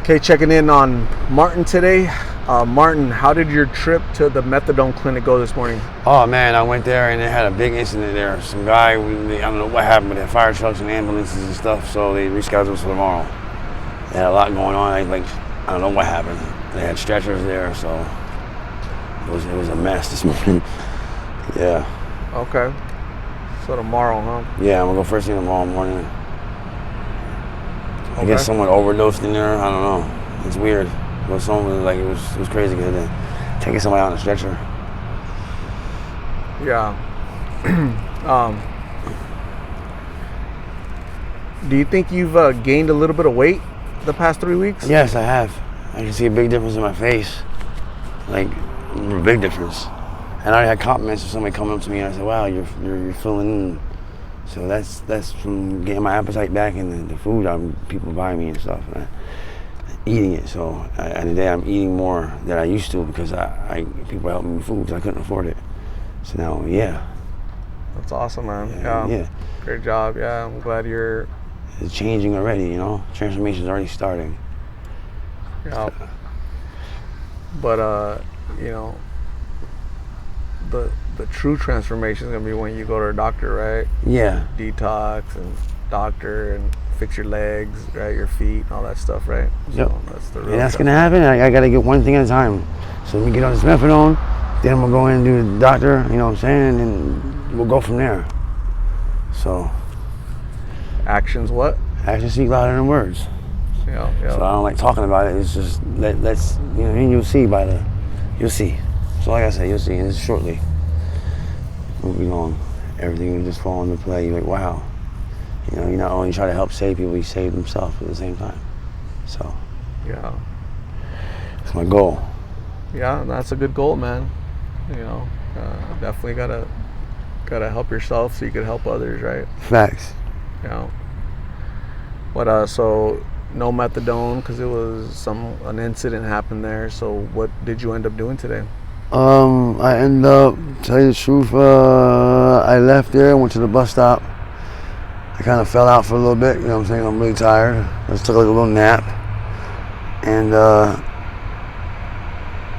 Okay, checking in on Martin today. Martin, how did your trip to the methadone clinic go this morning? Oh man, I went there and they had a big incident there. Some guy, I don't know what happened, but they had fire trucks and ambulances and stuff, so they rescheduled for tomorrow. They had a lot going on. I don't know what happened. They had stretchers there, so it was a mess this morning. Yeah. Okay. So tomorrow, huh? Yeah, I'm gonna go first thing tomorrow morning. Okay. I guess someone overdosed in there. I don't know. It's weird. But someone was it was crazy because they're taking somebody out on a stretcher. Yeah. Do you think you've gained a little bit of weight the past 3 weeks? Yes, I have. I can see a big difference in my face. Like, a big difference. And I had compliments of somebody coming up to me and I said, wow, you're filling in. So that's from getting my appetite back and the food people buy me and stuff. And eating it. So today I'm eating more than I used to because people helped me with food because I couldn't afford it. So now, yeah. That's awesome, man. Yeah. Great job. Yeah, I'm glad you're... It's changing already, you know? Transformation's already starting. Yeah. But, you know, the true transformation is going to be when you go to a doctor, right? Yeah. Detox and doctor and fix your legs, right? Your feet and all that stuff, right? Yep. So that's the real And that's going to happen. I got to get one thing at a time. So let me get on this methadone, then I'm going to go in and do the doctor, you know what I'm saying? And we'll go from there. So. Actions what? Actions speak louder than words. Yeah. So I don't like talking about it. It's just, let's, you know, and you'll see you'll see. So like I said, you'll see, and it's shortly. Moving on. Everything will just fall into play. You're like, wow. You know, you not only try to help save people, you save themselves at the same time. So. Yeah. That's my goal. Yeah, that's a good goal, man. You know, definitely gotta help yourself so you can help others, right? Facts. Yeah. But so no methadone because it was an incident happened there. So what did you end up doing today? I ended up, tell you the truth, I left there, went to the bus stop. I kind of fell out for a little bit, you know what I'm saying? I'm really tired. I just took a little nap. And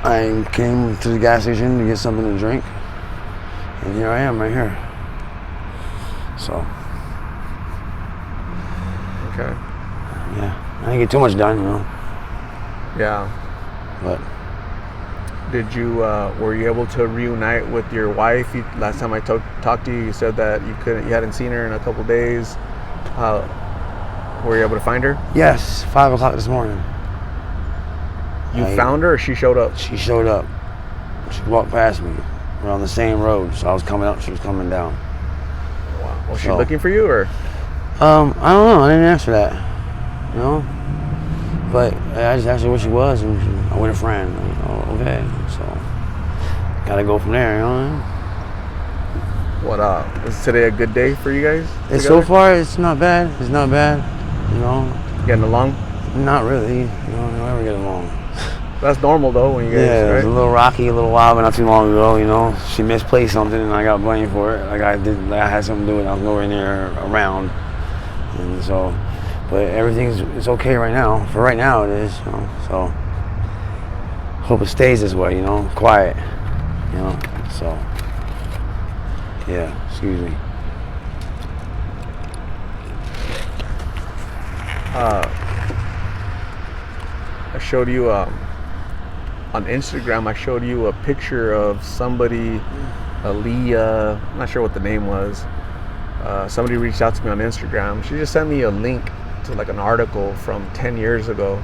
I came to the gas station to get something to drink. And here I am, right here. So. Okay. Yeah, I didn't get too much done, you know. Yeah. But. Did you, were you able to reunite with your wife? Last time I talked to you, you said that you hadn't seen her in a couple days. Were you able to find her? Yes, 5 o'clock this morning. You found her or she showed up? She showed up. She walked past me. We're on the same road, so I was coming up, she was coming down. Wow. Was she looking for you or? I don't know, I didn't ask for that. You know? But I just asked her where she was and I'm with a friend. Okay, so gotta go from there, you know. What is today a good day for you guys? It's so far it's not bad. It's not bad, you know. Getting along? Not really, you know. We never get along. That's normal though when you guys. Yeah, right? It was a little rocky, a little wild, but not too long ago, you know. She misplaced something and I got blamed for it. I had something to do with it. I was nowhere near around, and so. But it's okay right now. For right now, it is, you know. So. Hope it stays this way, you know, quiet, you know, so, yeah, excuse me. I showed you, on Instagram, I showed you a picture of somebody, Aaliyah, I'm not sure what the name was. Somebody reached out to me on Instagram. She just sent me a link to like an article from 10 years ago.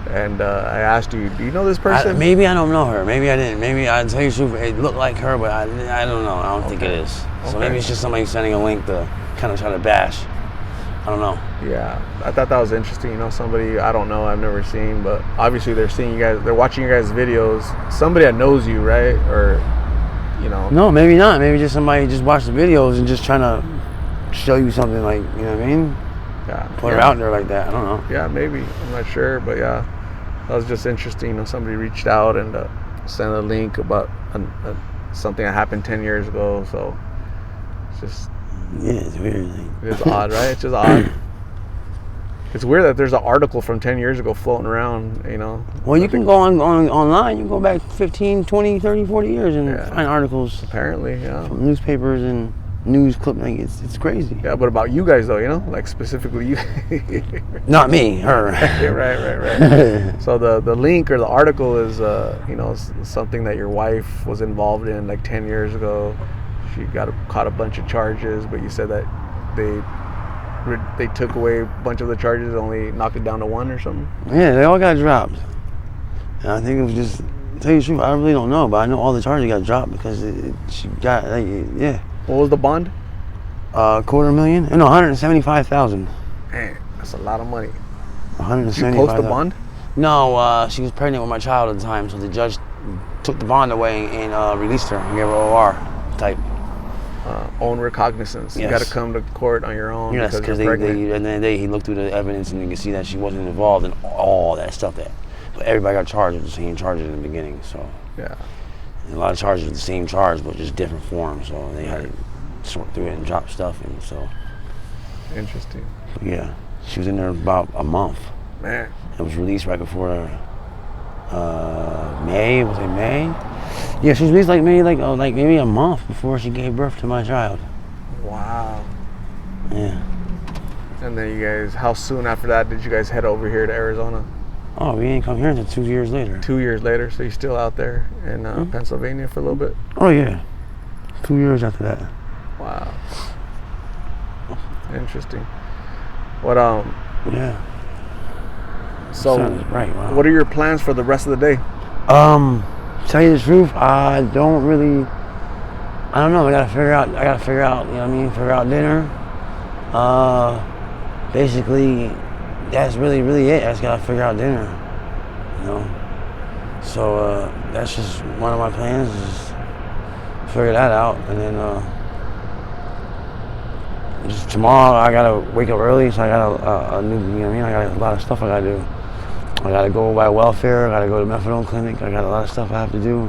And I asked you, do you know this person? Maybe I don't know her. Maybe I didn't. Maybe I'll tell you the truth. It looked like her, but I don't know. I don't think it is. So maybe it's just somebody sending a link to kind of try to bash. I don't know. Yeah, I thought that was interesting. You know, somebody I don't know, I've never seen, but obviously they're seeing you guys. They're watching your guys' videos. Somebody that knows you, right? Or, you know. No, maybe not. Maybe just somebody just watched the videos and just trying to show you something like, you know what I mean? Yeah. Put her out there like that. I don't know. Yeah, maybe. I'm not sure, but yeah. That was just interesting. You know, somebody reached out and sent a link about something that happened 10 years ago. So it's just Yeah, it's weird. It's odd, right? It's just odd. It's weird that there's an article from 10 years ago floating around, Well, you can go online. You can go back 15, 20, 30, 40 years and find articles. Apparently, yeah. From newspapers and news clip. Like, it's crazy. Yeah, but about you guys, though, like specifically you. Not me, her. Right. So the link or the article is, something that your wife was involved in like 10 years ago. She caught a bunch of charges, but you said that they took away a bunch of the charges, only knocked it down to one or something? Yeah, they all got dropped. And I think it was just, to tell you the truth, I really don't know, but I know all the charges got dropped because she got, yeah. What was the bond? $250,000. No, $175,000. Man, that's a lot of money. $175,000. Did you post the bond? No, she was pregnant with my child at the time, so the judge took the bond away and released her and gave her OR type. Own recognizance. Yes. You got to come to court on your own. Yes, because at the end of the day, he looked through the evidence and you can see that she wasn't involved in all that stuff. But everybody got charged with the same charges in the beginning. So yeah, and a lot of charges with the same charge, but just different forms. So they had to sort through it and drop stuff. And so interesting. Yeah, she was in there about a month. Man, it was released right before May. Was it May? Yeah, she was released like maybe a month before she gave birth to my child. Wow. Yeah. And then you guys, how soon after that did you guys head over here to Arizona? Oh, we ain't come here until 2 years later. 2 years later, so you're still out there in Pennsylvania for a little bit? Oh yeah, 2 years after that. Wow. Interesting. What Yeah. So right. Wow. What are your plans for the rest of the day? Tell you the truth, I don't know. I gotta figure out, you know what I mean? Figure out dinner. Basically, that's really it. I just gotta figure out dinner, So, that's just one of my plans is figure that out. And then, just tomorrow I gotta wake up early, so I got a new, you know what I mean? I got a lot of stuff I gotta do. I gotta go by welfare, I gotta go to methadone clinic, I got a lot of stuff I have to do.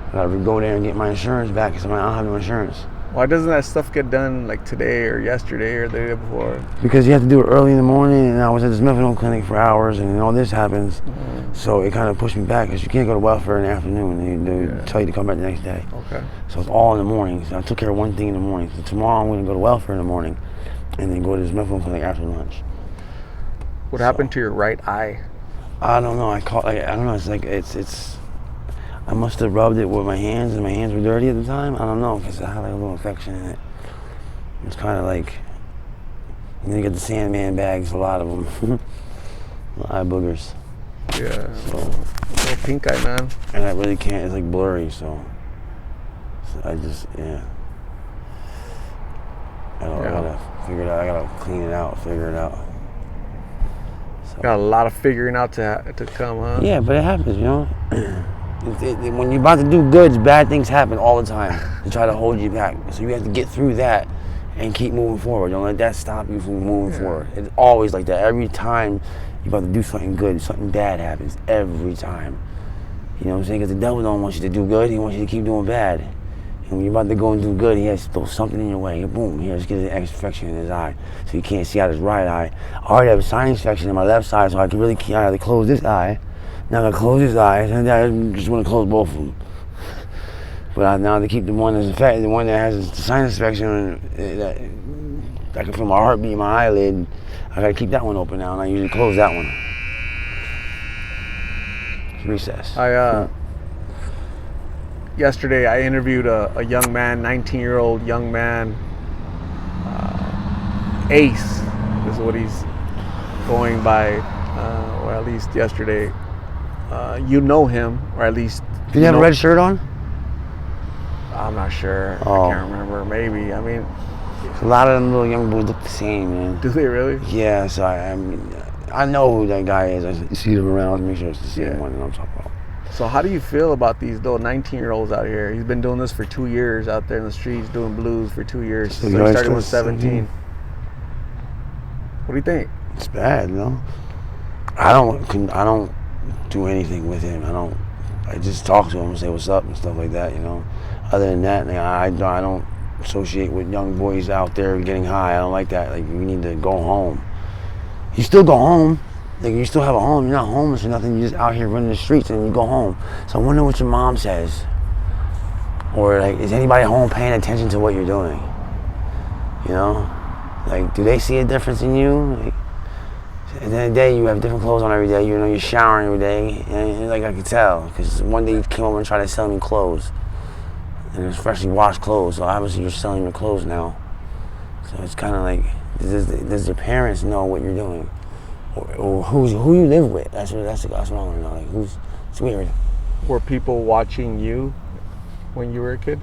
I gotta go there and get my insurance back because I don't have no insurance. Why doesn't that stuff get done like today or yesterday or the day before? Because you have to do it early in the morning, and I was at this methadone clinic for hours, and all this happens. So it kind of pushed me back because you can't go to welfare in the afternoon, and they tell you to come back the next day. Okay. So it's all in the morning. So I took care of one thing in the morning. So tomorrow I'm going to go to welfare in the morning, and then go to this methadone clinic after lunch. What happened to your right eye? I don't know. I don't know. It's like it's. I must have rubbed it with my hands, and my hands were dirty at the time. I don't know because I had like a little infection in it. It's kind of like. And then you get the Sandman bags, a lot of them, eye boogers. Yeah. So little pink eye, man. And I really can't. It's like blurry, so I just I gotta figure it out. I gotta clean it out, figure it out. So. Got a lot of figuring out to come, huh? Yeah, but it happens, when you're about to do good, bad things happen all the time to try to hold you back. So you have to get through that and keep moving forward. Don't let that stop you from moving forward. It's always like that. Every time you're about to do something good, something bad happens. Every time. You know what I'm saying? Because the devil don't want you to do good. He wants you to keep doing bad. And when you're about to go and do good, he has to throw something in your way. Boom, here, just get an infection in his eye. So you can't see out his right eye. I already have a sinus infection in my left side, so I had to close this eye. Now I gotta close his eyes, and I just want to close both of them. But now to keep the one that's infected, the one that has the sinus infection, that I can feel my heartbeat in my eyelid, I gotta keep that one open now, and I usually close that one. Recess. Yesterday I interviewed a young man, 19-year-old young man, Ace is what he's going by, or at least yesterday. You know him, or at least... Did he have a red shirt on? I'm not sure. Oh. I can't remember. Maybe. I mean... A lot of them little young boys look the same, man. Do they really? Yeah, so I know who that guy is. I see them around, make sure it's the same one that I'm talking about. So how do you feel about these little 19-year-olds out here? He's been doing this for 2 years out there in the streets, doing blues for 2 years. So he started when 17. What do you think? It's bad, I don't do anything with him. I just talk to him and say what's up and stuff like that, Other than that, I don't associate with young boys out there getting high. I don't like that. Like, we need to go home. you still go home. Like, you still have a home. You're not homeless or nothing. You're just out here running the streets and you go home. So I wonder what your mom says. Or, like, is anybody home paying attention to what you're doing? You know? Like, do they see a difference in you? Like, at the end of the day, you have different clothes on every day. You know, you're showering every day. And, like, I could tell. Because one day you came over and tried to sell me clothes. And it was freshly washed clothes. So obviously you're selling your clothes now. So it's kind of like, does your parents know what you're doing? Or who you live with? That's what I want to know. Like, it's weird. Were people watching you when you were a kid?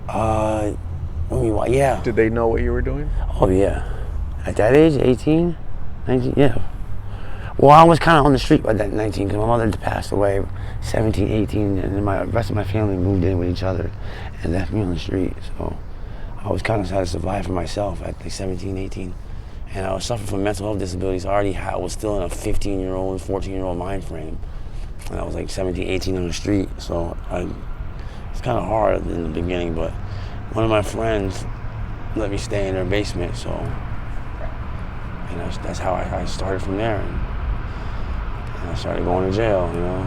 Yeah. Did they know what you were doing? Oh, yeah. At that age, 18, 19, yeah. Well, I was kind of on the street by that 19 because my mother passed away 17, 18, and then the rest of my family moved in with each other and left me on the street. So I was kind of had to survive for myself at like 17, 18. And I was suffering from mental health disabilities. I was still in a 15-year-old, 14-year-old mind frame. And I was like 17, 18 on the street. So it's kind of hard in the beginning, but one of my friends let me stay in their basement. So, and that's how I started from there. And I started going to jail, you know.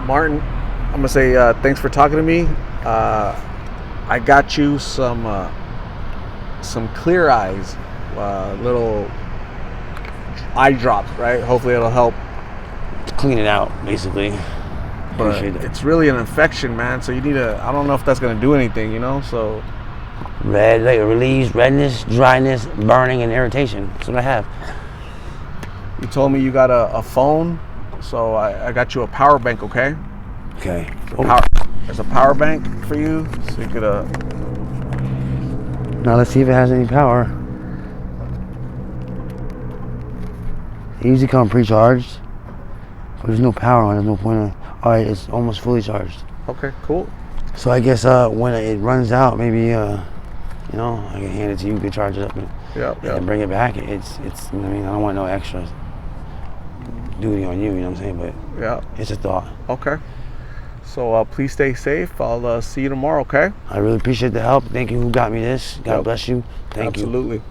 Martin, I'm gonna say thanks for talking to me. I got you some Clear Eyes, little eye drops, right? Hopefully it'll help clean it out, basically. But it's really an infection, man. So you need I don't know if that's gonna do anything, you know. So red, like, it relieves redness, dryness, burning, and irritation. That's what I have. You told me you got a phone, so I got you a power bank, okay? Okay. There's a power bank for you, so you could Now let's see if it has any power. It usually comes pre-charged, but there's no power on it. There's no point in. All right, it's almost fully charged. Okay, cool. So I guess when it runs out, maybe you know, I can hand it to you. You can charge it up and bring it back. It's you know what I mean, I don't want no extra duty on you. You know what I'm saying? But it's a thought. Okay. So please stay safe. I'll see you tomorrow. Okay. I really appreciate the help. Thank you. Who got me this? God bless you. Thank you. Absolutely.